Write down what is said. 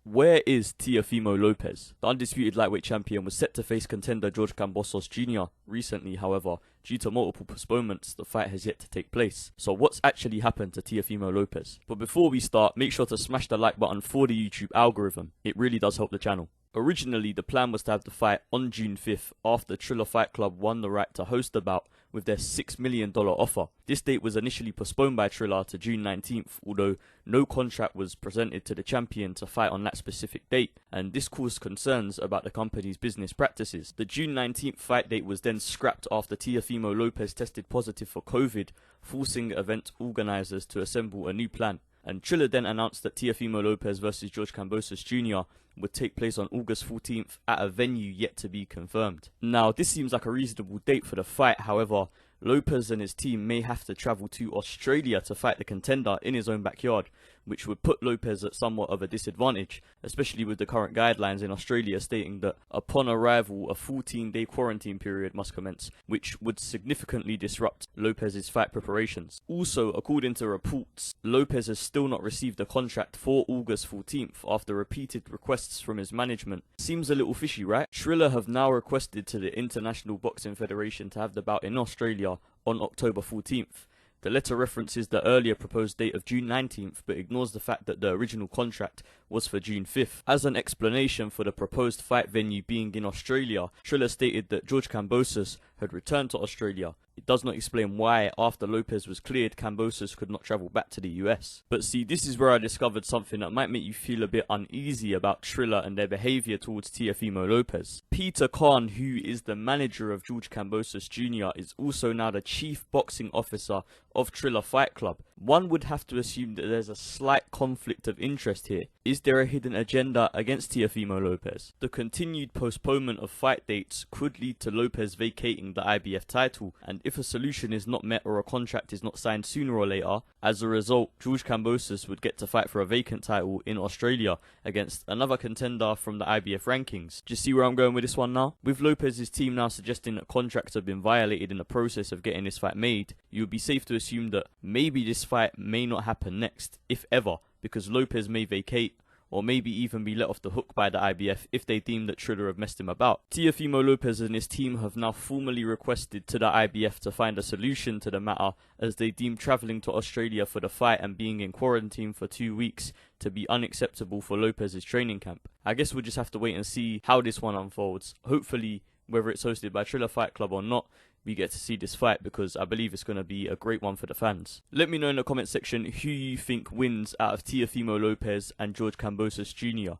Where is Teofimo Lopez? The undisputed lightweight champion was set to face contender George Kambosos Jr. recently, however, due to multiple postponements, the fight has yet to take place. So what's actually happened to Teofimo Lopez? But before we start, make sure to smash the like button for the YouTube algorithm. It really does help the channel. Originally, the plan was to have the fight on June 5th after Triller Fight Club won the right to host the bout with their $6 million offer. This date was initially postponed by Triller to June 19th, although no contract was presented to the champion to fight on that specific date, and this caused concerns about the company's business practices. The June 19th fight date was then scrapped after Teofimo Lopez tested positive for COVID, forcing event organisers to assemble a new plan. And Triller then announced that Teofimo Lopez vs George Kambosos Jr. would take place on August 14th at a venue yet to be confirmed. Now, this seems like a reasonable date for the fight. However, Lopez and his team may have to travel to Australia to fight the contender in his own backyard, which would put Lopez at somewhat of a disadvantage, especially with the current guidelines in Australia stating that upon arrival a 14-day quarantine period must commence, which would significantly disrupt Lopez's fight preparations. Also, according to reports, Lopez has still not received a contract for August 14th after repeated requests from his management. Seems a little fishy, right? Triller have now requested to the International Boxing Federation to have the bout in Australia on October 14th. The letter references the earlier proposed date of June 19th, but ignores the fact that the original contract was for June 5th. As an explanation for the proposed fight venue being in Australia, Triller stated that George Kambosos had returned to Australia. It does not explain why, after Lopez was cleared, Kambosos could not travel back to the US. But see, this is where I discovered something that might make you feel a bit uneasy about Triller and their behaviour towards Teofimo Lopez. Peter Khan, who is the manager of George Kambosos Jr., is also now the chief boxing officer of Triller Fight Club. One would have to assume that there's a slight conflict of interest here. Is there a hidden agenda against Teofimo Lopez? The continued postponement of fight dates could lead to Lopez vacating the IBF title, and if a solution is not met or a contract is not signed sooner or later, as a result, George Kambosos would get to fight for a vacant title in Australia against another contender from the IBF rankings. Do you see where I'm going with this one now? With Lopez's team now suggesting that contracts have been violated in the process of getting this fight made, you would be safe to assume that maybe this fight may not happen next, if ever, because Lopez may vacate or maybe even be let off the hook by the IBF if they deem that Triller have messed him about. Teofimo Lopez and his team have now formally requested to the IBF to find a solution to the matter, as they deem travelling to Australia for the fight and being in quarantine for 2 weeks to be unacceptable for Lopez's training camp. I guess we'll just have to wait and see how this one unfolds. Hopefully, whether it's hosted by Triller Fight Club or not, we get to see this fight, because I believe it's going to be a great one for the fans. Let me know in the comment section who you think wins out of Teofimo Lopez and George Kambosos Jr.